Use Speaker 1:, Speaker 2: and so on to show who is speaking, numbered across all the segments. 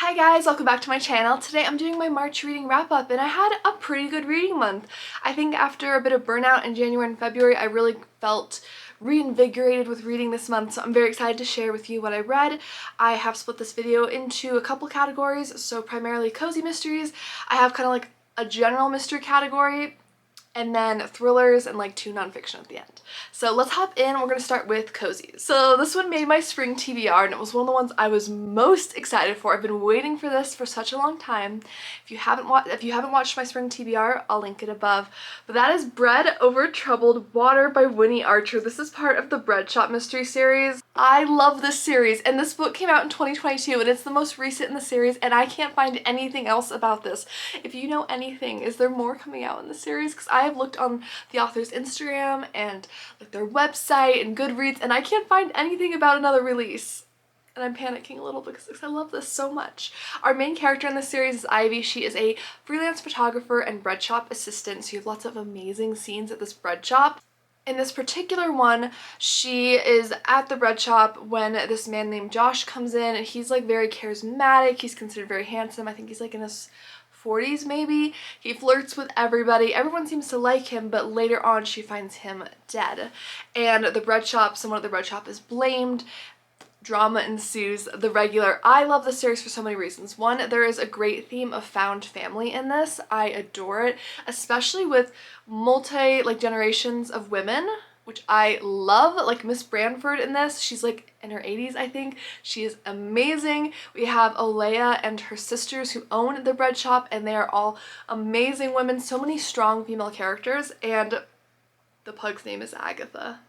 Speaker 1: Hi guys, welcome back to my channel. Today I'm doing my March reading wrap up and I had a pretty good reading month. I think after a bit of burnout in January and February, I really felt reinvigorated with reading this month, so I'm very excited to share with you what I read. I have split this video into a couple categories, so primarily cozy mysteries. I have kind of like a general mystery category, and then thrillers and like 2 nonfiction at the end. So let's hop in. We're gonna start with cozies. So this one made my spring TBR and it was one of the ones I was most excited for. I've been waiting for this for such a long time. If you haven't watched my spring TBR, I'll link it above. But that is Bread Over Troubled Water by Winnie Archer. This is part of the Bread Shop mystery series. I love this series, and this book came out in 2022 and it's the most recent in the series, and I can't find anything else about this. If you know anything, is there more coming out in the series? Because I have looked on the author's Instagram and like their website and Goodreads, and I can't find anything about another release. And I'm panicking a little because I love this so much. Our main character in this series is Ivy. She is a freelance photographer and bread shop assistant, so you have lots of amazing scenes at this bread shop. In this particular one, she is at the bread shop when this man named Josh comes in, and he's like very charismatic. He's considered very handsome. I think he's like in his 40s maybe. He flirts with everybody. Everyone seems to like him, but later on she finds him dead. And the bread shop, someone at the bread shop is blamed. Drama ensues. The regular. I love this series for so many reasons. One, there is a great theme of found family in this. I adore it, especially with generations of women, which I love. Like Miss Branford in this, she's like in her 80s, I think. She is amazing. We have Olivia and her sisters who own the bread shop, and they are all amazing women. So many strong female characters, and the pug's name is Agatha.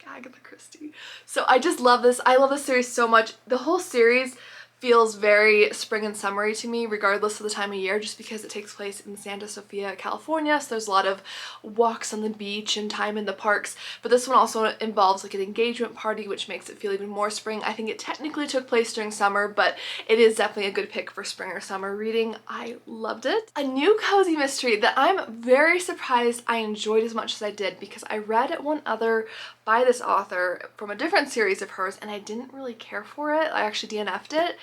Speaker 1: Agatha Christie. So I just love this. I love this series so much. The whole series feels very spring and summery to me regardless of the time of year, just because it takes place in Santa Sofia, California, so there's a lot of walks on the beach and time in the parks. But this one also involves like an engagement party, which makes it feel even more spring. I think it technically took place during summer, but it is definitely a good pick for spring or summer reading. I loved it. A new cozy mystery that I'm very surprised I enjoyed as much as I did, because I read one other by this author from a different series of hers and I didn't really care for it. I actually DNF'd it,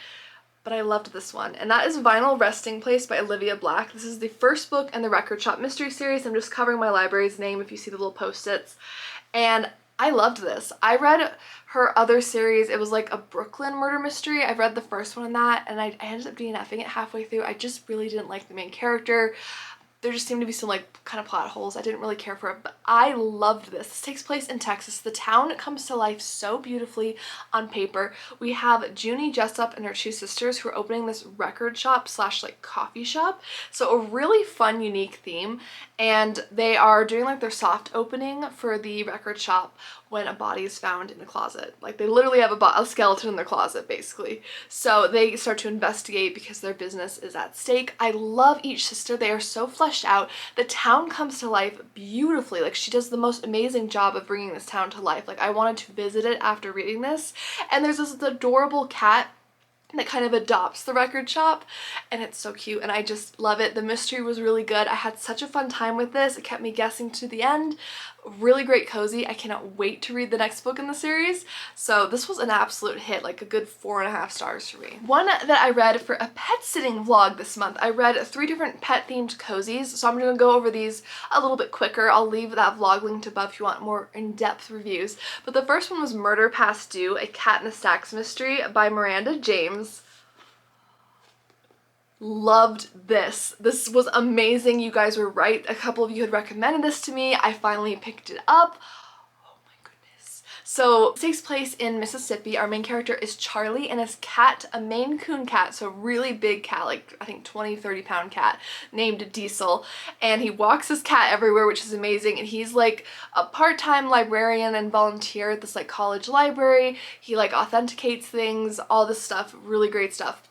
Speaker 1: but I loved this one, and that is Vinyl Resting Place by Olivia Blacke. This is the first book in the Record Shop mystery series. I'm just covering my library's name if you see the little post-its, and I loved this. I read her other series. It was like a Brooklyn murder mystery. I read the first one in that, and I ended up DNFing it halfway through. I just really didn't like the main character. There just seemed to be some like kind of plot holes. I didn't really care for it, but I loved this. This takes place in Texas. The town comes to life so beautifully on paper. We have Junie Jessup and her 2 sisters who are opening this record shop slash like coffee shop. So a really fun, unique theme. And they are doing like their soft opening for the record shop when a body is found in a closet. Like they literally have a skeleton in their closet basically. So they start to investigate because their business is at stake. I love each sister. They are so fleshed out. The town comes to life beautifully. Like she does the most amazing job of bringing this town to life. Like I wanted to visit it after reading this. And there's this adorable cat that kind of adopts the record shop, and it's so cute and I just love it. The mystery was really good. I had such a fun time with this. It kept me guessing to the end. Really great cozy. I cannot wait to read the next book in the series. So this was an absolute hit, like a good 4.5 stars for me. One that I read for a pet sitting vlog this month, I read 3 different pet themed cozies, so I'm going to go over these a little bit quicker. I'll leave that vlog linked above if you want more in-depth reviews. But the first one was Murder Past Due, a Cat in the Stacks mystery by Miranda James. Loved this. This was amazing. You guys were right. A couple of you had recommended this to me. I finally picked it up. Oh my goodness. So it takes place in Mississippi. Our main character is Charlie and his cat, a Maine Coon cat, so a really big cat, like I think 20-30 pound cat named Diesel, and he walks his cat everywhere, which is amazing. And he's like a part-time librarian and volunteer at this like college library. He like authenticates things, all this stuff, really great stuff.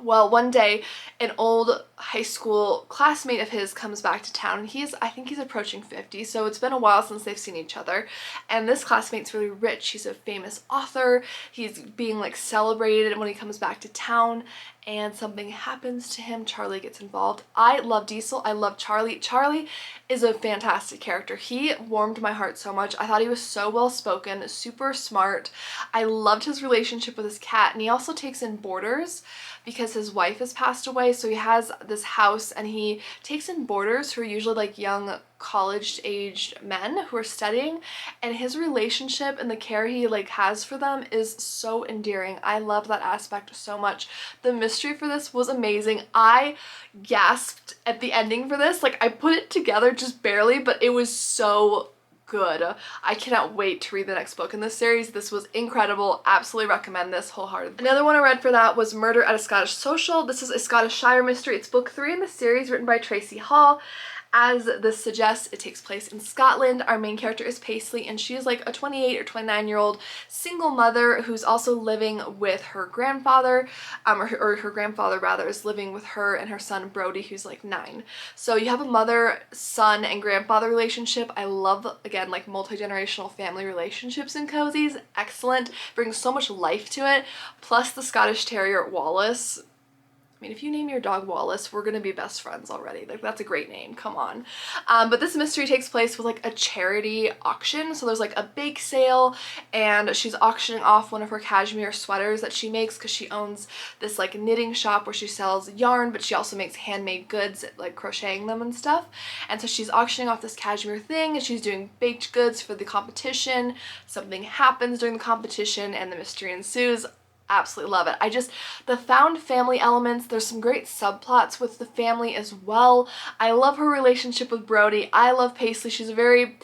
Speaker 1: Well, one day, an old high school classmate of his comes back to town, and I think he's approaching 50, so it's been a while since they've seen each other, and this classmate's really rich. He's a famous author. He's being like celebrated when he comes back to town, and something happens to him. Charlie gets involved. I love Diesel. I love Charlie. Charlie is a fantastic character. He warmed my heart so much. I thought he was so well spoken, super smart. I loved his relationship with his cat, and he also takes in boarders because his wife has passed away, so he has this house and he takes in boarders who are usually like young college-aged men who are studying, and his relationship and the care he like has for them is so endearing. I love that aspect so much. The mystery for this was amazing. I gasped at the ending for this. Like, I put it together just barely, but it was so good. I cannot wait to read the next book in this series. This was incredible. Absolutely recommend this wholeheartedly. Another one I read for that was Murder at a Scottish Social. This is a Scottish Shire mystery. It's book 3 in the series, written by Tracy Hall. As this suggests, it takes place in Scotland. Our main character is Paisley, and she is like a 28 or 29-year-old single mother who's also living with her grandfather, or her grandfather rather is living with her and her son Brody, who's like 9. So you have a mother, son, and grandfather relationship. I love, again, like multi-generational family relationships in cozies. Excellent. Brings so much life to it. Plus the Scottish Terrier Wallace. I mean, if you name your dog Wallace, we're gonna be best friends already. Like, that's a great name, come on. But this mystery takes place with like a charity auction. So there's like a bake sale, and she's auctioning off one of her cashmere sweaters that she makes because she owns this like knitting shop where she sells yarn, but she also makes handmade goods, like crocheting them and stuff. And so she's auctioning off this cashmere thing, and she's doing baked goods for the competition. Something happens during the competition and the mystery ensues. Absolutely love it. The found family elements, there's some great subplots with the family as well. I love her relationship with Brody. I love Paisley. She's a very,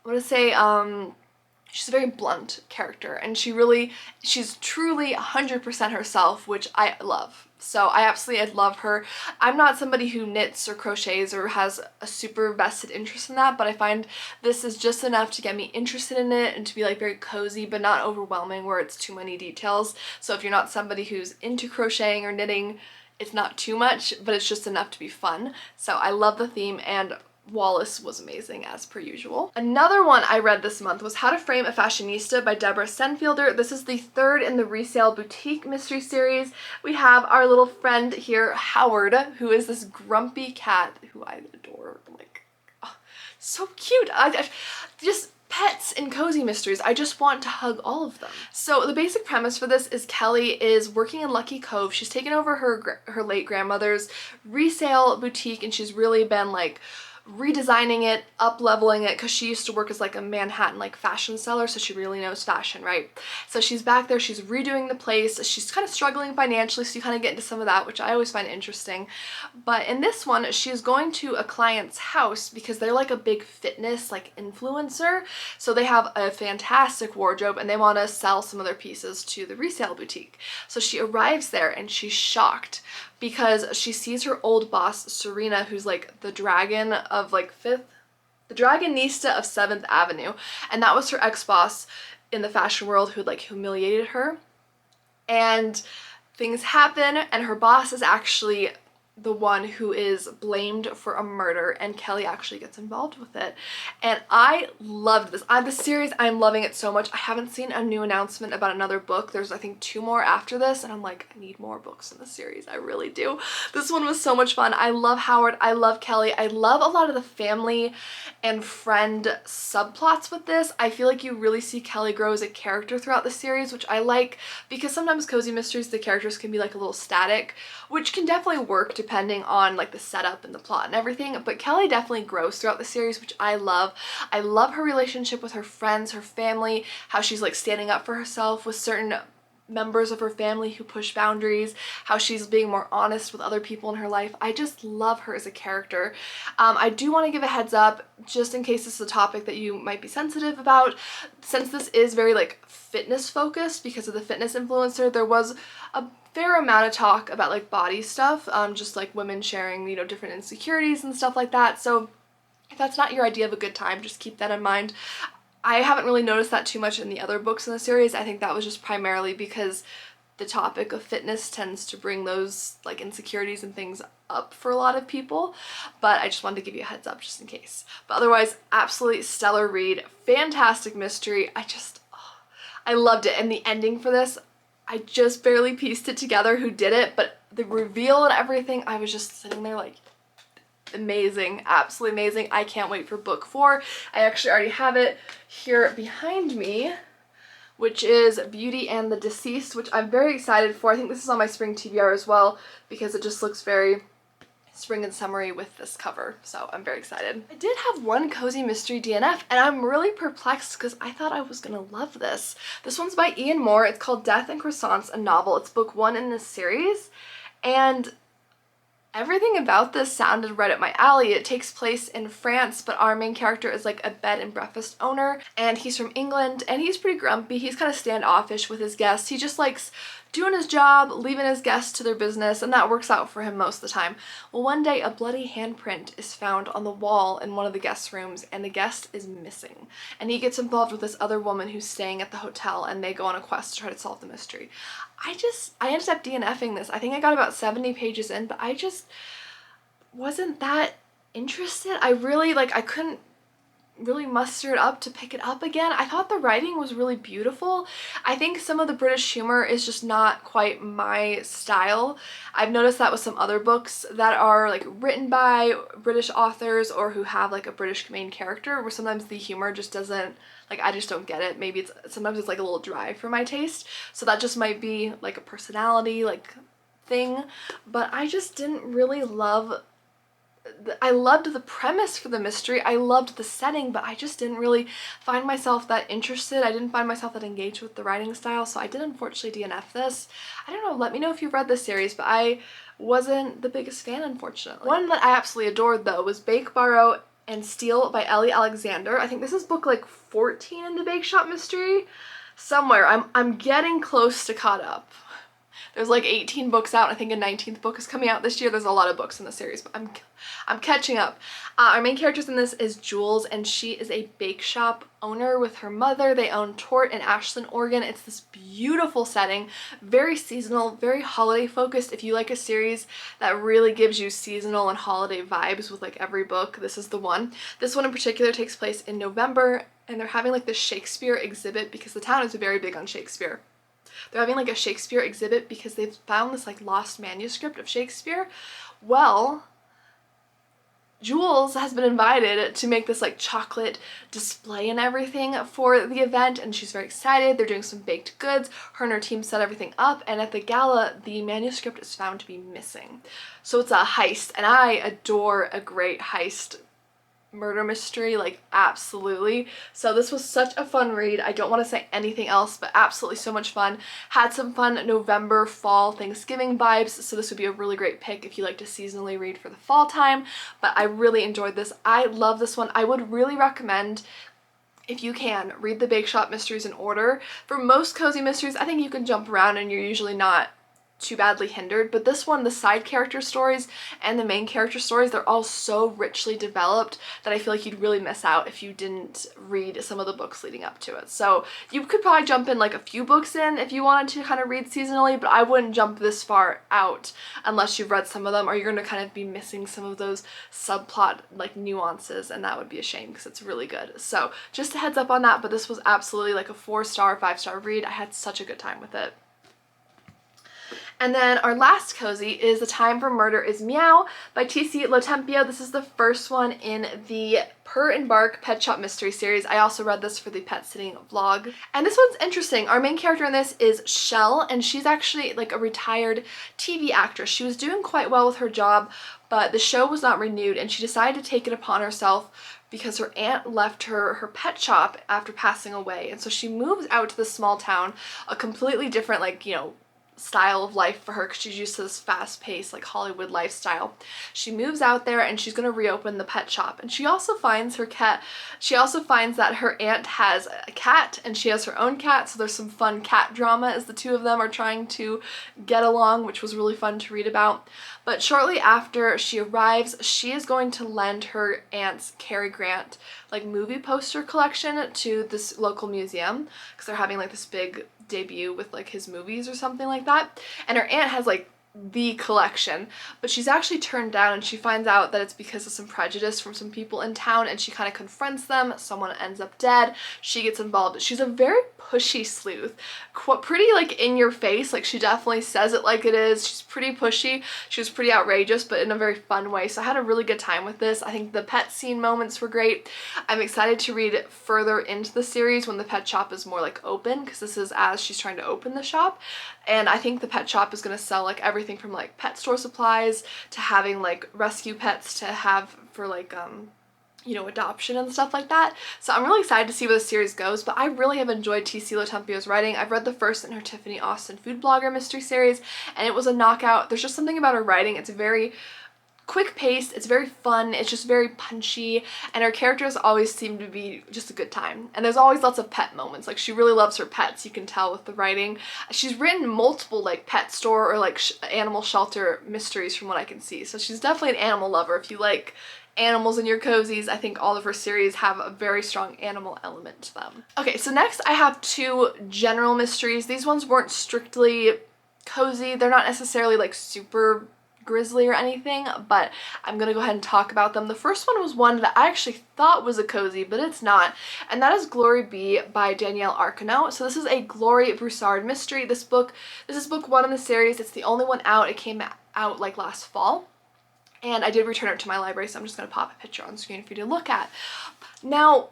Speaker 1: she's a very blunt character, and she's truly 100% herself, which I love. So I love her. I'm not somebody who knits or crochets or has a super vested interest in that, but I find this is just enough to get me interested in it and to be like very cozy but not overwhelming where it's too many details. So if you're not somebody who's into crocheting or knitting, it's not too much, but it's just enough to be fun. So I love the theme, and Wallace was amazing as per usual. Another one I read this month was How to Frame a Fashionista by Deborah Senfielder. This is the 3rd in the Resale Boutique mystery series. We have our little friend here, Howard, who is this grumpy cat who I adore. Like, oh, so cute. Just pets in cozy mysteries. I just want to hug all of them. So the basic premise for this is Kelly is working in Lucky Cove. She's taken over her late grandmother's resale boutique, and she's really been like redesigning it, up-leveling it, because she used to work as like a Manhattan like fashion seller, so she really knows fashion, right? So she's back there, she's redoing the place, she's kind of struggling financially, so you kind of get into some of that, which I always find interesting. But in this one, she's going to a client's house because they're like a big fitness like influencer, so they have a fantastic wardrobe and they want to sell some of their pieces to the resale boutique. So she arrives there and she's shocked because she sees her old boss, Serena, who's like the dragon of like the dragonista of 7th Avenue. And that was her ex-boss in the fashion world who had like humiliated her. And things happen, and her boss is actually the one who is blamed for a murder, and Kelly actually gets involved with it. And I loved this. The series, I'm loving it so much. I haven't seen a new announcement about another book. There's I think 2 more after this, and I'm like, I need more books in the series. I really do. This one was so much fun. I love Howard. I love Kelly. I love a lot of the family and friend subplots with this. I feel like you really see Kelly grow as a character throughout the series, which I like, because sometimes cozy mysteries, the characters can be like a little static, which can definitely work depending on like the setup and the plot and everything, but Kelly definitely grows throughout the series, which I love. I love her relationship with her friends, her family, how she's like standing up for herself with certain members of her family who push boundaries, how she's being more honest with other people in her life. I just love her as a character. I do want to give a heads up, just in case this is a topic that you might be sensitive about, since this is very like fitness focused because of the fitness influencer, there was a fair amount of talk about like body stuff, just like women sharing, you know, different insecurities and stuff like that. So if that's not your idea of a good time, just keep that in mind. I haven't really noticed that too much in the other books in the series. I think that was just primarily because the topic of fitness tends to bring those like insecurities and things up for a lot of people, but I just wanted to give you a heads up just in case. But otherwise, absolutely stellar read, fantastic mystery. I loved it, and the ending for this, I just barely pieced it together who did it, but the reveal and everything, I was just sitting there like, amazing, absolutely amazing. I can't wait for book 4. I actually already have it here behind me, which is Beauty and the Deceased, which I'm very excited for. I think this is on my spring TBR as well because it just looks very spring and summery with this cover, so I'm very excited. I did have one cozy mystery DNF, and I'm really perplexed because I thought I was gonna love this. This one's by Ian Moore. It's called Death and Croissants, a novel. It's book 1 in this series, and everything about this sounded right up my alley. It takes place in France, but our main character is like a bed and breakfast owner, and he's from England, and he's pretty grumpy. He's kind of standoffish with his guests. He just likes doing his job, leaving his guests to their business, and that works out for him most of the time. Well, one day a bloody handprint is found on the wall in one of the guest rooms, and the guest is missing. And he gets involved with this other woman who's staying at the hotel, and they go on a quest to try to solve the mystery. I ended up DNFing this. I think I got about 70 pages in, but I just wasn't that interested. I couldn't really muster it up to pick it up again. I thought the writing was really beautiful. I think some of the British humor is just not quite my style. I've noticed that with some other books that are like written by British authors or who have like a British main character, where sometimes the humor just doesn't, like, I just don't get it. Maybe sometimes it's like a little dry for my taste. So that just might be like a personality like thing, but I just didn't really love. I loved the premise for the mystery, I loved the setting, but I just didn't really find myself that interested. I didn't find myself that engaged with the writing style, so I did unfortunately DNF this. I don't know, let me know if you've read this series, but I wasn't the biggest fan, unfortunately. One that I absolutely adored though was Bake, Borrow, and Steal by Ellie Alexander. I think this is book like 14 in the Bake Shop mystery. Somewhere. I'm getting close to caught up. There's like 18 books out. I think a 19th book is coming out this year. There's a lot of books in the series, but I'm catching up. Our main characters in this is Jules, and she is a bake shop owner with her mother. They own Tort in Ashland, Oregon. It's this beautiful setting, very seasonal, very holiday focused. If you like a series that really gives you seasonal and holiday vibes with like every book, this is the one. This one in particular takes place in November, and they're having like this Shakespeare exhibit because the town is very big on Shakespeare. They're having like a Shakespeare exhibit because they've found this like lost manuscript of Shakespeare. Well, Jules has been invited to make this like chocolate display and everything for the event, and she's very excited. They're doing some baked goods. Her and her team set everything up, and at the gala, the manuscript is found to be missing. So it's a heist, and I adore a great heist murder mystery, like absolutely. So this was such a fun read. I don't want to say anything else, but absolutely so much fun. Had some fun November, fall, Thanksgiving vibes, so this would be a really great pick if you like to seasonally read for the fall time, but I really enjoyed this. I love this one. I would really recommend, if you can, read the Bake Shop mysteries in order. For most cozy mysteries, I think you can jump around and you're usually not too badly hindered, but this one, the side character stories and the main character stories, they're all so richly developed that I feel like you'd really miss out if you didn't read some of the books leading up to it. So you could probably jump in like a few books in if you wanted to kind of read seasonally, but I wouldn't jump this far out unless you've read some of them, or you're going to kind of be missing some of those subplot like nuances, and that would be a shame because it's really good. So just a heads up on that, but this was absolutely like a 4-star, 5-star read. I had such a good time with it. And then our last cozy is The Time for Murder is Meow by T.C. Lotempio. This is the first one in the Purr and Bark Pet Shop Mystery series. I also read this for the pet sitting vlog. And this one's interesting. Our main character in this is Shell, and she's actually like a retired TV actress. She was doing quite well with her job, but the show was not renewed, and she decided to take it upon herself because her aunt left her pet shop after passing away. And so she moves out to this small town, a completely different, like, you know, style of life for her because she's used to this fast-paced like Hollywood lifestyle. She moves out there and she's going to reopen the pet shop, and she also finds that her aunt has a cat and she has her own cat, so there's some fun cat drama as the two of them are trying to get along, which was really fun to read about. But shortly after she arrives, she is going to lend her aunt's Cary Grant like movie poster collection to this local museum because they're having like this big debut with like his movies or something like that, and her aunt has like the collection, but she's actually turned down, and she finds out that it's because of some prejudice from some people in town, and she kind of confronts them. Someone ends up dead. She gets involved. She's a very pushy sleuth, pretty like in your face. Like she definitely says it like it is. She's pretty pushy. She was pretty outrageous, but in a very fun way. So I had a really good time with this. I think the pet scene moments were great. I'm excited to read further into the series when the pet shop is more like open, because this is as she's trying to open the shop, and I think the pet shop is going to sell like everything from like pet store supplies to having like rescue pets to have for like you know, adoption and stuff like that. So I'm really excited to see where the series goes, but I really have enjoyed T.C. Lotempio's writing. I've read the first in her Tiffany Austin food blogger mystery series, and it was a knockout. There's just something about her writing. It's very quick paced, it's very fun, it's just very punchy, and her characters always seem to be just a good time. And there's always lots of pet moments. Like she really loves her pets, you can tell with the writing. She's written multiple like pet store or like animal shelter mysteries from what I can see. So she's definitely an animal lover. If you like animals in your cozies, I think all of her series have a very strong animal element to them. Okay, so next I have two general mysteries. These ones weren't strictly cozy. They're not necessarily like super grisly or anything, but I'm gonna go ahead and talk about them. The first one was one that I actually thought was a cozy, but it's not, and that is Glory Be by Danielle Arcano. So this is a Glory Broussard mystery. This is book one in the series. It's the only one out. It came out like last fall, and I did return it to my library, so I'm just gonna pop a picture on screen for you to look at. Now,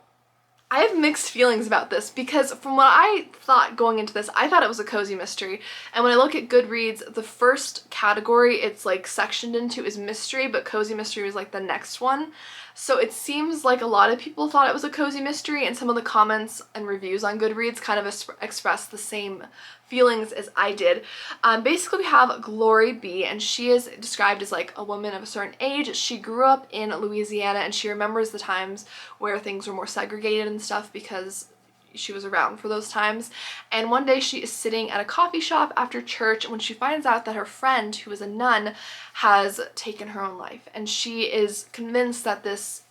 Speaker 1: I have mixed feelings about this, because from what I thought going into this, I thought it was a cozy mystery. And when I look at Goodreads, the first category it's like sectioned into is mystery, but cozy mystery was like the next one. So it seems like a lot of people thought it was a cozy mystery, and some of the comments and reviews on Goodreads kind of expressed the same feelings as I did. Basically we have Glory B, and she is described as like a woman of a certain age. She grew up in Louisiana, and she remembers the times where things were more segregated and stuff because she was around for those times. And one day she is sitting at a coffee shop after church when she finds out that her friend, who is a nun, has taken her own life, and she is convinced that this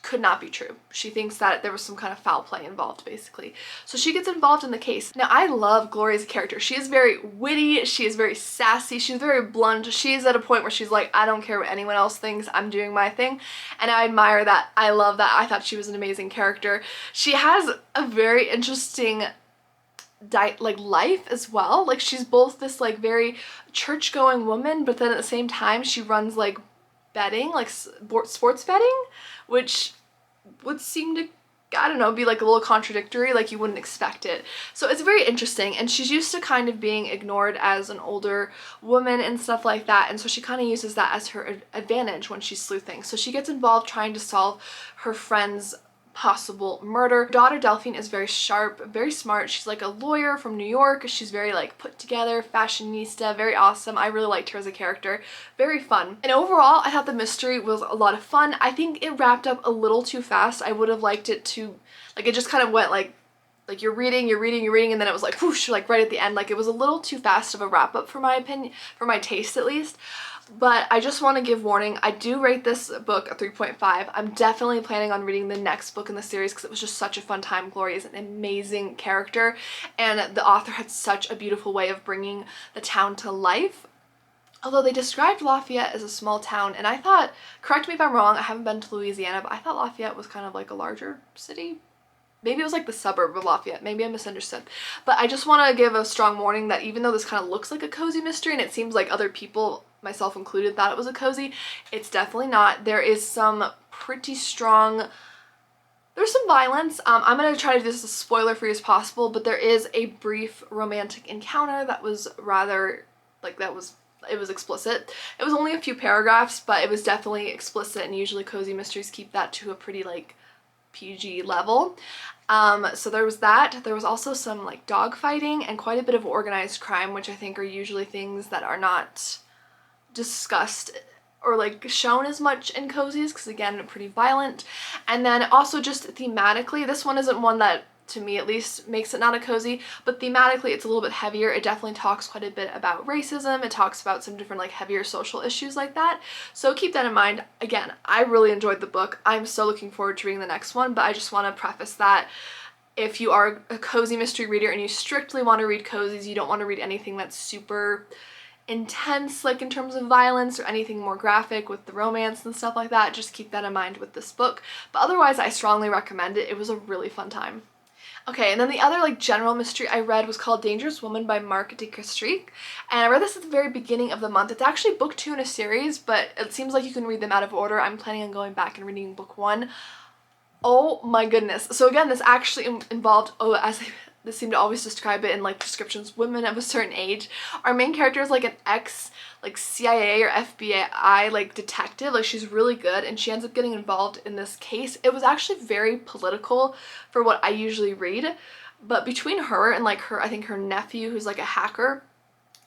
Speaker 1: could not be true. She thinks that there was some kind of foul play involved, basically. So she gets involved in the case. Now, I love Glory as a character. She is very witty, she is very sassy, she's very blunt. She's at a point where she's like, I don't care what anyone else thinks, I'm doing my thing. And I admire that. I love that. I thought she was an amazing character. She has a very interesting like life as well. Like she's both this like very church-going woman, but then at the same time she runs like betting, like sports betting, which would seem to, I don't know, be like a little contradictory, like you wouldn't expect it. So it's very interesting, and she's used to kind of being ignored as an older woman and stuff like that, and so she kind of uses that as her advantage when she's sleuthing. So she gets involved trying to solve her friend's possible murder. Her daughter Delphine is very sharp, very smart. She's like a lawyer from New York. She's very like put together, fashionista, very awesome. I really liked her as a character. Very fun. And overall, I thought the mystery was a lot of fun. I think it wrapped up a little too fast. I would have liked it to, like, it just kind of went like you're reading, and then it was like whoosh, like right at the end. Like it was a little too fast of a wrap up for my opinion, for my taste at least. But I just want to give warning, I do rate this book a 3.5. I'm definitely planning on reading the next book in the series because it was just such a fun time. Glory is an amazing character, and the author had such a beautiful way of bringing the town to life. Although they described Lafayette as a small town, and I thought, correct me if I'm wrong, I haven't been to Louisiana, but I thought Lafayette was kind of like a larger city. Maybe it was like the suburb of Lafayette. Maybe I misunderstood. But I just want to give a strong warning that even though this kind of looks like a cozy mystery, and it seems like other people, myself included, thought it was a cozy, it's definitely not. There is some pretty strong, there's some violence. I'm going to try to do this as a spoiler free as possible, but there is a brief romantic encounter that was rather, like, it was explicit. It was only a few paragraphs, but it was definitely explicit, and usually cozy mysteries keep that to a pretty like PG level. So there was that. There was also some like dog fighting and quite a bit of organized crime, which I think are usually things that are not discussed or like shown as much in cozies, because again, pretty violent. And then also just thematically, this one isn't one that, to me at least, makes it not a cozy, but thematically it's a little bit heavier. It definitely talks quite a bit about racism. It talks about some different like heavier social issues like that. So keep that in mind. Again, I really enjoyed the book. I'm so looking forward to reading the next one, but I just want to preface that if you are a cozy mystery reader and you strictly want to read cozies, you don't want to read anything that's super intense, like in terms of violence, or anything more graphic with the romance and stuff like that, just keep that in mind with this book. But otherwise, I strongly recommend it. It was a really fun time. Okay, and then the other like general mystery I read was called Dangerous Woman by Mark Dacrestrique, and I read this at the very beginning of the month. It's actually book 2 in a series, but it seems like you can read them out of order. I'm planning on going back and reading book 1. Oh my goodness. So again, this actually involved, as they seem to always describe it in like descriptions, women of a certain age. Our main character is like an ex like CIA or FBI like detective. Like she's really good, and she ends up getting involved in this case. It was actually very political for what I usually read, but between her and like I think her nephew, who's like a hacker,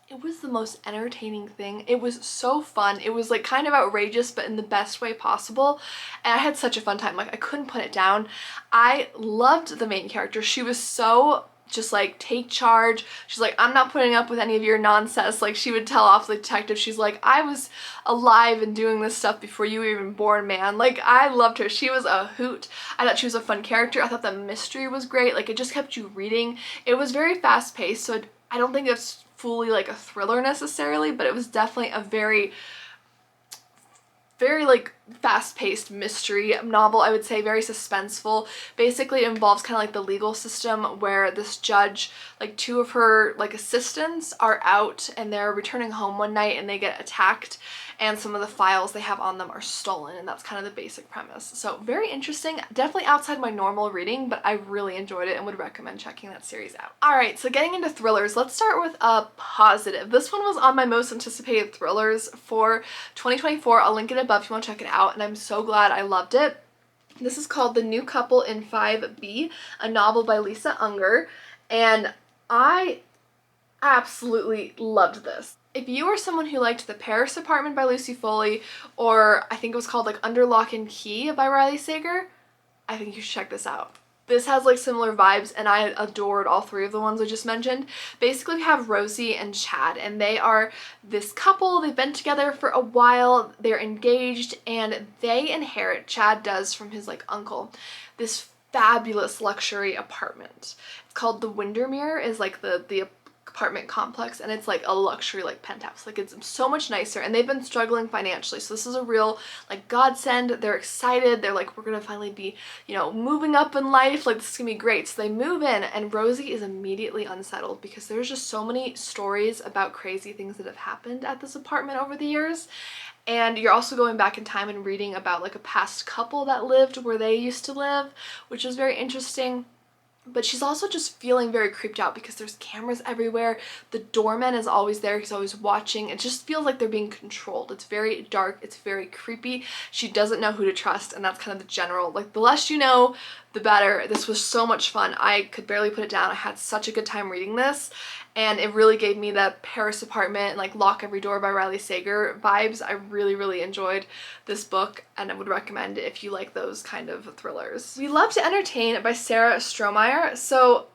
Speaker 1: it was the most entertaining thing. It was so fun. It was like kind of outrageous, but in the best way possible. And I had such a fun time. Like I couldn't put it down. I loved the main character. She was so just like take charge. She's like, I'm not putting up with any of your nonsense. Like she would tell off the detective. She's like, I was alive and doing this stuff before you were even born, man. Like I loved her. She was a hoot. I thought she was a fun character. I thought the mystery was great. Like it just kept you reading. It was very fast paced, so I don't think it's fully like a thriller necessarily, but it was definitely a very like fast-paced mystery novel, I would say, very suspenseful. Basically, it involves kind of like the legal system where this judge, like 2 of her like assistants are out and they're returning home one night and they get attacked, and some of the files they have on them are stolen, and that's kind of the basic premise. So very interesting, definitely outside my normal reading, but I really enjoyed it and would recommend checking that series out. Alright, so getting into thrillers, let's start with a positive. This one was on my most anticipated thrillers for 2024. I'll link it above if you want to check it out, and I'm so glad I loved it. This is called The New Couple in 5B, a novel by Lisa Unger, and I absolutely loved this. If you are someone who liked The Paris Apartment by Lucy Foley, or I think it was called like Under Lock and Key by Riley Sager, I think you should check this out. This has like similar vibes, and I adored all 3 of the ones I just mentioned. Basically, we have Rosie and Chad, and they are this couple. They've been together for a while. They're engaged, and they inherit, Chad does, from his like uncle, this fabulous luxury apartment. It's called the Windermere, is like the apartment complex, and it's like a luxury like penthouse. Like it's so much nicer, and they've been struggling financially, so this is a real like godsend. They're excited. They're like, we're gonna finally be, you know, moving up in life. Like this is gonna be great. So they move in, and Rosie is immediately unsettled because there's just so many stories about crazy things that have happened at this apartment over the years. And you're also going back in time and reading about like a past couple that lived where they used to live, which is very interesting. But she's also just feeling very creeped out because there's cameras everywhere. The doorman is always there. He's always watching. It just feels like they're being controlled. It's very dark. It's very creepy. She doesn't know who to trust, and that's kind of the general, like, the less you know, the better. This was so much fun. I could barely put it down. I had such a good time reading this, and it really gave me the Paris Apartment and like Lock Every Door by Riley Sager vibes. I really enjoyed this book, and I would recommend it if you like those kind of thrillers. We Love to Entertain by Sarah Strohmeyer. So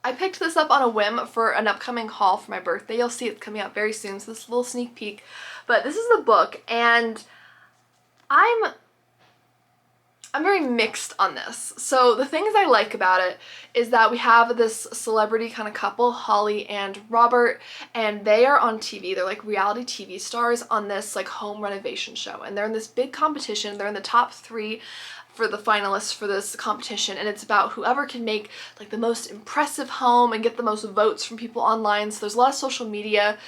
Speaker 1: I picked this up on a whim for an upcoming haul for my birthday. You'll see it's coming out very soon, so this is a little sneak peek. But this is the book, and I'm very mixed on this. So the things I like about it is that we have this celebrity kind of couple, Holly and Robert, and they are on TV. They're like reality TV stars on this like home renovation show, and they're in this big competition. They're in the top 3 for the finalists for this competition, and it's about whoever can make like the most impressive home and get the most votes from people online. So there's a lot of social media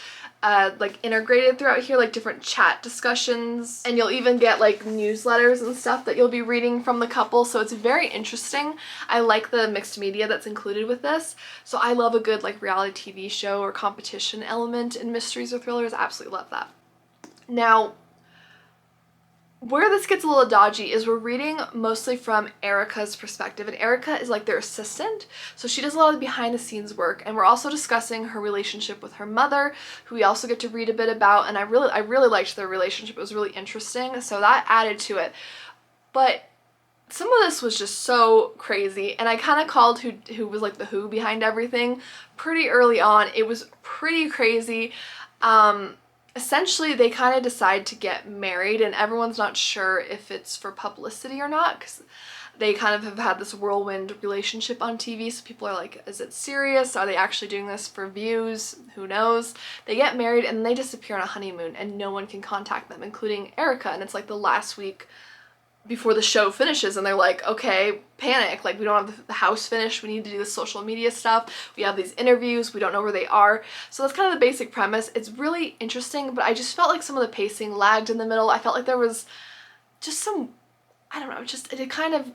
Speaker 1: like integrated throughout here, like different chat discussions, and you'll even get like newsletters and stuff that you'll be reading from the couple, so it's very interesting. I like the mixed media that's included with this, so I love a good like reality TV show or competition element in mysteries or thrillers. I absolutely love that. Now, where this gets a little dodgy is we're reading mostly from Erica's perspective, and Erica is like their assistant, so she does a lot of the behind the scenes work, and we're also discussing her relationship with her mother, who we also get to read a bit about, and I really liked their relationship. It was really interesting, so that added to it. But some of this was just so crazy, and I kind of called who was like the who behind everything pretty early on. It was pretty crazy. Essentially, they kind of decide to get married, and everyone's not sure if it's for publicity or not, because they kind of have had this whirlwind relationship on TV, so people are like, is it serious? Are they actually doing this for views? Who knows? They get married and they disappear on a honeymoon and no one can contact them, including Erica, and it's like the last week before the show finishes and they're like, okay, panic, like we don't have the house finished, we need to do the social media stuff, we have these interviews, we don't know where they are. So that's kind of the basic premise. It's really interesting, but I just felt like some of the pacing lagged in the middle. I felt like there was just some, I don't know, just it kind of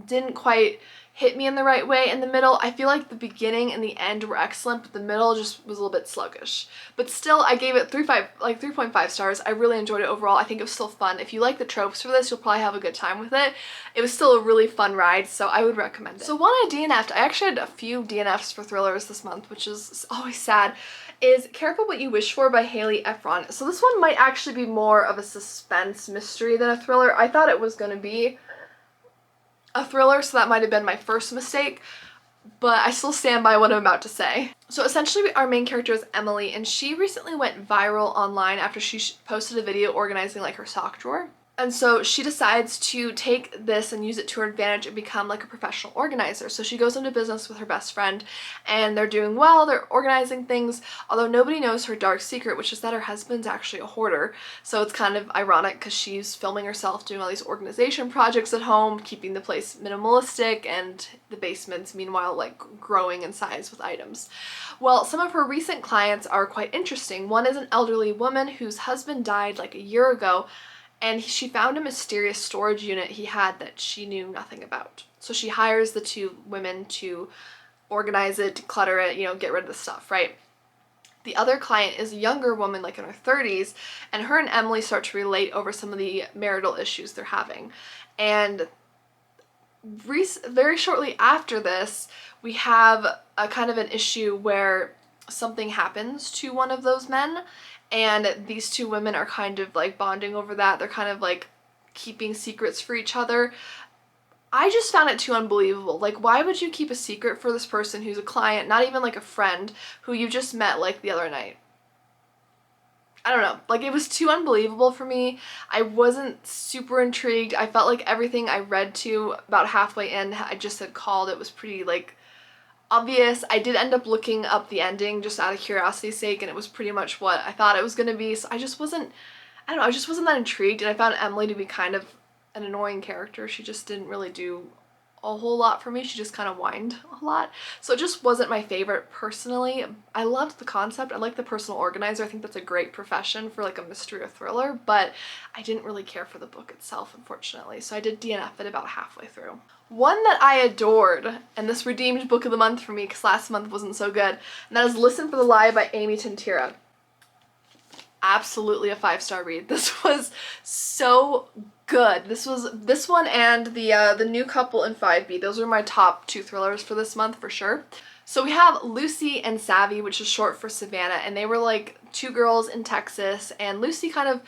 Speaker 1: didn't quite hit me in the right way in the middle. I feel like the beginning and the end were excellent, but the middle just was a little bit sluggish. But still, I gave it 3.5 stars. I really enjoyed it overall. I think it was still fun. If you like the tropes for this, you'll probably have a good time with it. It was still a really fun ride, so I would recommend it. So one I DNF'd, I actually had a few DNFs for thrillers this month, which is always sad, is Careful What You Wish For by Haley Efron. So this one might actually be more of a suspense mystery than a thriller. I thought it was going to be a thriller, so that might have been my first mistake, but I still stand by what I'm about to say. So essentially our main character is Emily, and she recently went viral online after she posted a video organizing like her sock drawer. And so she decides to take this and use it to her advantage and become like a professional organizer. So she goes into business with her best friend and they're doing well, they're organizing things, although nobody knows her dark secret, which is that her husband's actually a hoarder. So it's kind of ironic because she's filming herself doing all these organization projects at home, keeping the place minimalistic, and the basement's meanwhile like growing in size with items. Well, some of her recent clients are quite interesting. One is an elderly woman whose husband died like a year ago, and she found a mysterious storage unit he had that she knew nothing about. So she hires the two women to organize it, declutter it, you know, get rid of the stuff, right? The other client is a younger woman, like in her 30s, and her and Emily start to relate over some of the marital issues they're having. And very shortly after this, we have a kind of an issue where something happens to one of those men, and these two women are kind of like bonding over that. They're kind of like keeping secrets for each other. I just found it too unbelievable. Like, why would you keep a secret for this person who's a client, not even like a friend, who you just met like the other night? I don't know, like it was too unbelievable for me. I wasn't super intrigued. I felt like everything I read to about halfway in I just had called. It was pretty like obvious. I did end up looking up the ending just out of curiosity's sake, and it was pretty much what I thought it was going to be, so I just wasn't, I don't know, I just wasn't that intrigued, and I found Emily to be kind of an annoying character. She just didn't really do a whole lot for me. She just kind of whined a lot, so it just wasn't my favorite personally. I loved the concept. I like the personal organizer. I think that's a great profession for like a mystery or thriller, but I didn't really care for the book itself, unfortunately, so I did DNF it about halfway through. One that I adored, and this redeemed book of the month for me because last month wasn't so good, and that is Listen for the Lie by Amy Tintira. Absolutely a 5-star read. This was so good. This one and the New Couple in 5B. Those are my top 2 thrillers for this month for sure. So we have Lucy and Savvy, which is short for Savannah, and they were like 2 girls in Texas, and Lucy kind of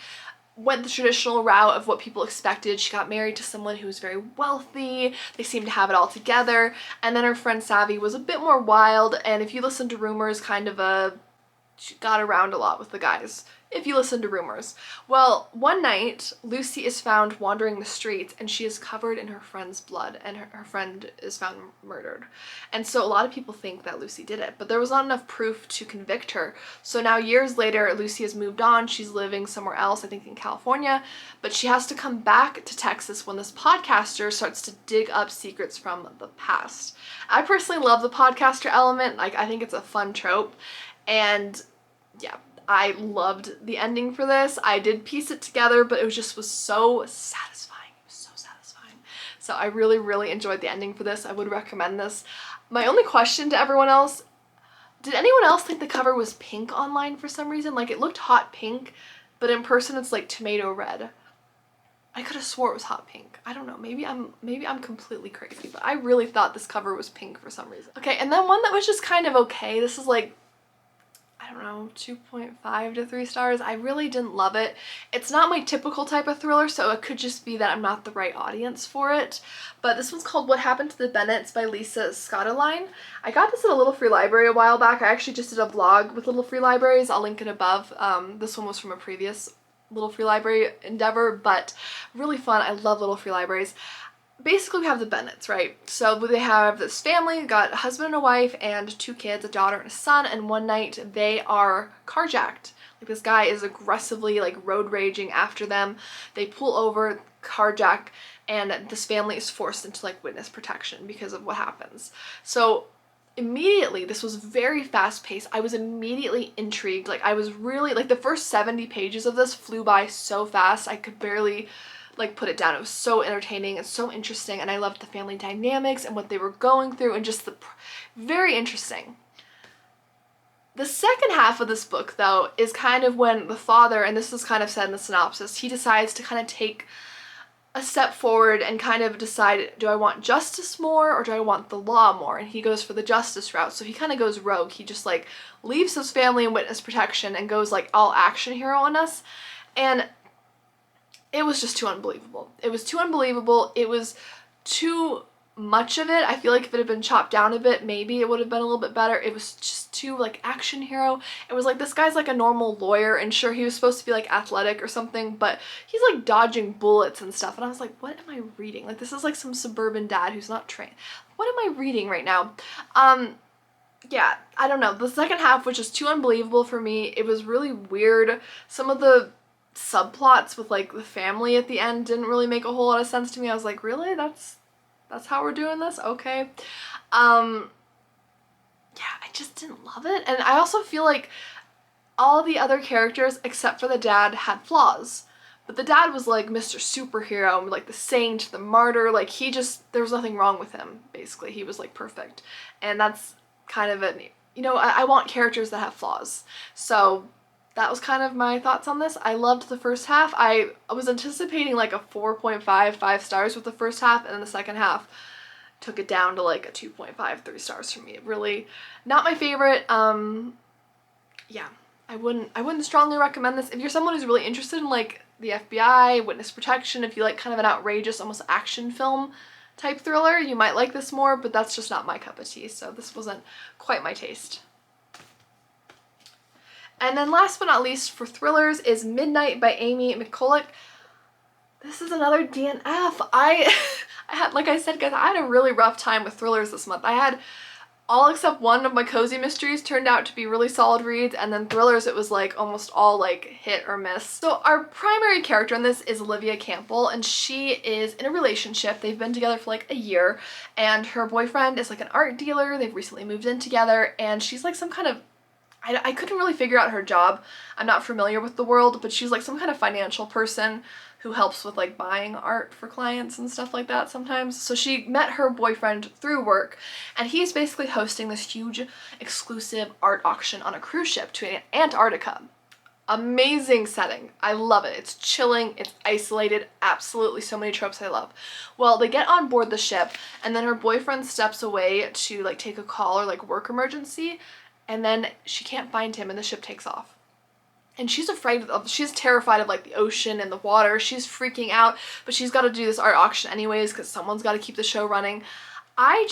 Speaker 1: went the traditional route of what people expected. She got married to someone who was very wealthy. They seemed to have it all together. And then her friend Savvy was a bit more wild, and if you listen to rumors, she got around a lot with the guys, if you listen to rumors. Well, one night, Lucy is found wandering the streets, and she is covered in her friend's blood, and her friend is found murdered. And so a lot of people think that Lucy did it, but there was not enough proof to convict her. So now years later, Lucy has moved on. She's living somewhere else, I think in California, but she has to come back to Texas when this podcaster starts to dig up secrets from the past. I personally love the podcaster element. Like, I think it's a fun trope, and yeah, I loved the ending for this. I did piece it together, but it was so satisfying. It was so satisfying. So I really, really enjoyed the ending for this. I would recommend this. My only question to everyone else, did anyone else think the cover was pink online for some reason? Like, it looked hot pink, but in person it's like tomato red. I could have swore it was hot pink. I don't know, maybe I'm completely crazy, but I really thought this cover was pink for some reason. Okay, and then one that was just kind of okay. This is like, I don't know, 2.5 to 3 stars. I really didn't love it. It's not my typical type of thriller, so it could just be that I'm not the right audience for it. But this one's called What Happened to the Bennetts by Lisa Scottoline. I got this at a Little Free Library a while back. I actually just did a vlog with Little Free Libraries. I'll link it above. This one was from a previous Little Free Library endeavor, but really fun. I love Little Free Libraries. basically we have the Bennets, right? So they have this family, got a husband and a wife and 2 kids, a daughter and a son, and one night they are carjacked. Like, this guy is aggressively like road raging after them. They pull over, carjack, and this family is forced into like witness protection because of what happens. So immediately, this was very fast paced. I was immediately intrigued. Like, I was really, like, the first 70 pages of this flew by so fast I could barely like put it down. It was so entertaining and so interesting, and I loved the family dynamics and what they were going through, and just very interesting. The second half of this book, though, is kind of when the father, and this is kind of said in the synopsis, he decides to kind of take a step forward and kind of decide, do I want justice more or do I want the law more? And he goes for the justice route. So he kind of goes rogue. He just like leaves his family in witness protection and goes like all action hero on us. And it was just too unbelievable. It was too unbelievable. It was too much of it. I feel like if it had been chopped down a bit, maybe it would have been a little bit better. It was just too like action hero. It was like, this guy's like a normal lawyer, and sure, he was supposed to be like athletic or something, but he's like dodging bullets and stuff, and I was like, what am I reading? Like, this is like some suburban dad who's not trained. What am I reading right now? Yeah, I don't know. The second half was just too unbelievable for me. It was really weird. Some of the subplots with like the family at the end didn't really make a whole lot of sense to me. I was like, really? That's how we're doing this? Okay. Yeah, I just didn't love it. And I also feel like all the other characters except for the dad had flaws. But the dad was like Mr. Superhero, like the saint, the martyr, like he just, there was nothing wrong with him, basically. He was like perfect. And that's kind of it. You know, I want characters that have flaws. So that was kind of my thoughts on this. I loved the first half. I was anticipating like a 4.5, 5 stars with the first half, and then the second half took it down to like a 2.5, 3 stars for me. Really not my favorite. Yeah, I wouldn't strongly recommend this. If you're someone who's really interested in like the FBI, witness protection, if you like kind of an outrageous, almost action film type thriller, you might like this more, but that's just not my cup of tea, so this wasn't quite my taste. And then last but not least for thrillers is Midnight by Amy McCulloch. This is another DNF. I had, like I said, guys, I had a really rough time with thrillers this month. I had all except one of my cozy mysteries turned out to be really solid reads, and then thrillers, it was like almost all like hit or miss. So our primary character in this is Olivia Campbell, and she is in a relationship. They've been together for like a year, and her boyfriend is like an art dealer. They've recently moved in together, and she's like some kind of, I couldn't really figure out her job. I'm not familiar with the world, but she's like some kind of financial person who helps with like buying art for clients and stuff like that sometimes. So she met her boyfriend through work, and he's basically hosting this huge exclusive art auction on a cruise ship to Antarctica. Amazing setting. I love it. It's chilling, it's isolated, absolutely so many tropes I love. Well, they get on board the ship, and then her boyfriend steps away to like take a call or like work emergency, and then she can't find him and the ship takes off. And she's she's terrified of like the ocean and the water. She's freaking out, but she's got to do this art auction anyways because someone's got to keep the show running. I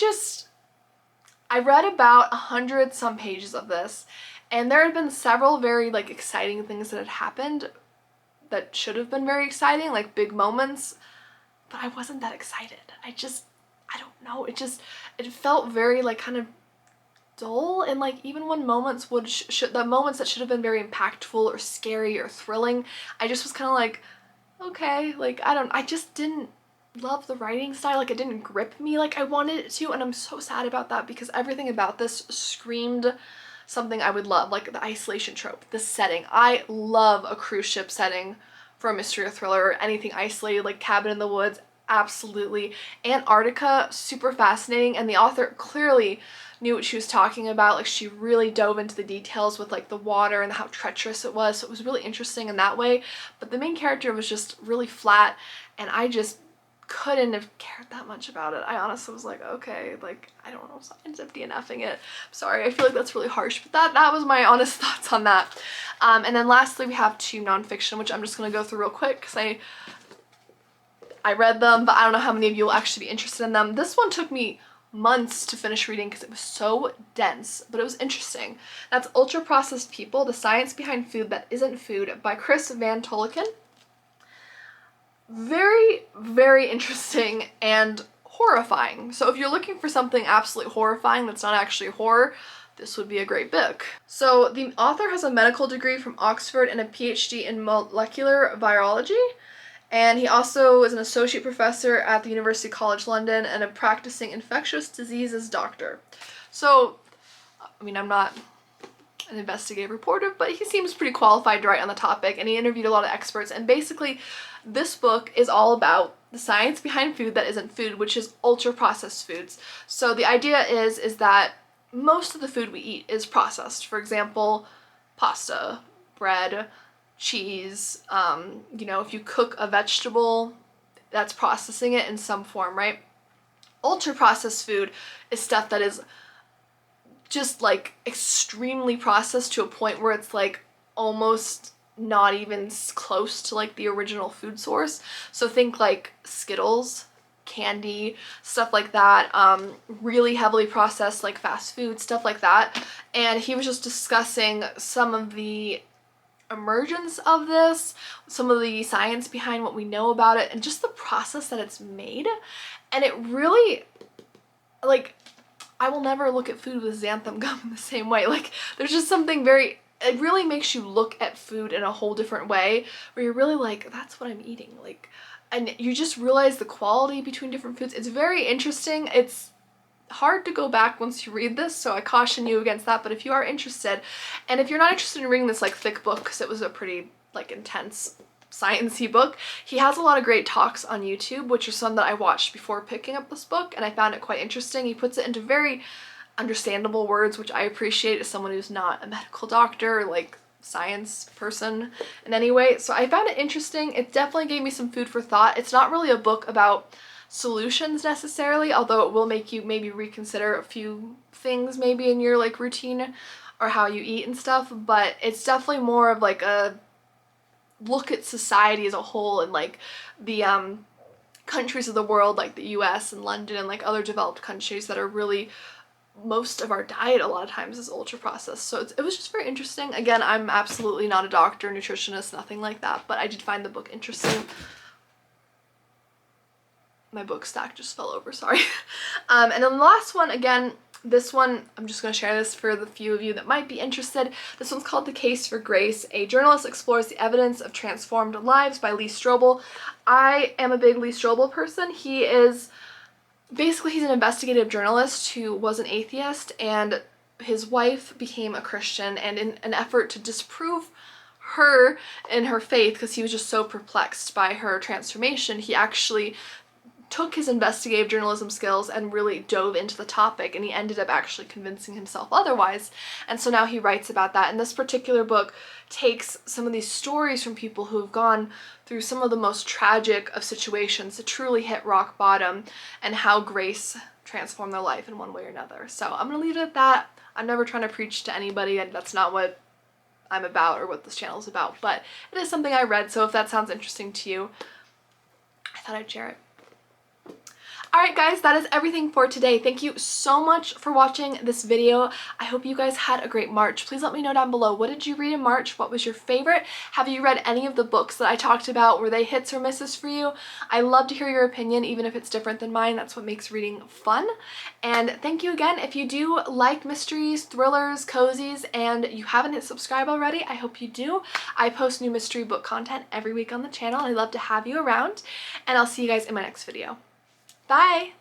Speaker 1: read about 100 some pages of this, and there had been several very like exciting things that had happened that should have been very exciting, like big moments, but I wasn't that excited. I don't know. It felt very like kind of dull, and like even when moments the moments that should have been very impactful or scary or thrilling, I just was kind of like, okay, like I just didn't love the writing style. Like, it didn't grip me like I wanted it to, and I'm so sad about that because everything about this screamed something I would love, like the isolation trope, the setting. I love a cruise ship setting for a mystery or thriller or anything isolated, like Cabin in the Woods, absolutely. Antarctica, super fascinating, and the author clearly knew what she was talking about. Like, she really dove into the details with like the water and how treacherous it was, so it was really interesting in that way. But the main character was just really flat, and I just couldn't have cared that much about it. I honestly was like, okay, like, I don't know, so I ended up DNFing it. Sorry, I feel like that's really harsh, but that was my honest thoughts on that. And then lastly, we have 2 nonfiction, which I'm just gonna go through real quick because I read them, but I don't know how many of you will actually be interested in them. This one took me months to finish reading because it was so dense, but it was interesting. That's Ultra Processed People, The Science Behind Food That Isn't Food by Chris Van Tollecken. very, very interesting and horrifying. So if you're looking for something absolutely horrifying that's not actually horror, this would be a great book. So the author has a medical degree from Oxford and a PhD in molecular biology. And he also is an associate professor at the University College London and a practicing infectious diseases doctor. So, I mean, I'm not an investigative reporter, but he seems pretty qualified to write on the topic, and he interviewed a lot of experts. And basically, this book is all about the science behind food that isn't food, which is ultra-processed foods. So the idea is that most of the food we eat is processed. For example, pasta, bread, cheese, you know, if you cook a vegetable, that's processing it in some form, right? Ultra-processed food is stuff that is just like extremely processed to a point where it's like almost not even close to like the original food source. So think like Skittles, candy, stuff like that, really heavily processed like fast food, stuff like that. And he was just discussing some of the emergence of this, some of the science behind what we know about it, and just the process that it's made. And it really, like, I will never look at food with xanthan gum in the same way. Like, there's just something very, it really makes you look at food in a whole different way, where you're really like, that's what I'm eating. Like, and you just realize the quality between different foods. It's very interesting. It's hard to go back once you read this, so I caution you against that. But if you are interested, and if you're not interested in reading this like thick book, because it was a pretty like intense science-y book, he has a lot of great talks on YouTube, which are some that I watched before picking up this book, and I found it quite interesting. He puts it into very understandable words, which I appreciate as someone who's not a medical doctor or like science person in any way. So I found it interesting. It definitely gave me some food for thought. It's not really a book about solutions necessarily, although it will make you maybe reconsider a few things maybe in your like routine or how you eat and stuff, but it's definitely more of like a look at society as a whole and like the countries of the world like the US and London and like other developed countries that are really, most of our diet a lot of times is ultra processed. So it was just very interesting. Again, I'm absolutely not a doctor, nutritionist, nothing like that, but I did find the book interesting. My book stack just fell over, sorry. And then the last one, again, this one, I'm just going to share this for the few of you that might be interested. This one's called The Case for Grace. A journalist explores the evidence of transformed lives by Lee Strobel. I am a big Lee Strobel person. He is, basically he's an investigative journalist who was an atheist, and his wife became a Christian, and in an effort to disprove her in her faith, because he was just so perplexed by her transformation, he actually took his investigative journalism skills and really dove into the topic, and he ended up actually convincing himself otherwise. And so now he writes about that. And this particular book takes some of these stories from people who have gone through some of the most tragic of situations to truly hit rock bottom, and how grace transformed their life in one way or another. So I'm gonna leave it at that. I'm never trying to preach to anybody, and that's not what I'm about or what this channel is about, but it is something I read, so if that sounds interesting to you, I thought I'd share it. Alright guys, that is everything for today. Thank you so much for watching this video. I hope you guys had a great March. Please let me know down below, what did you read in March? What was your favorite? Have you read any of the books that I talked about? Were they hits or misses for you? I love to hear your opinion, even if it's different than mine. That's what makes reading fun. And thank you again. If you do like mysteries, thrillers, cozies, and you haven't hit subscribe already, I hope you do. I post new mystery book content every week on the channel. I love to have you around, and I'll see you guys in my next video. Bye!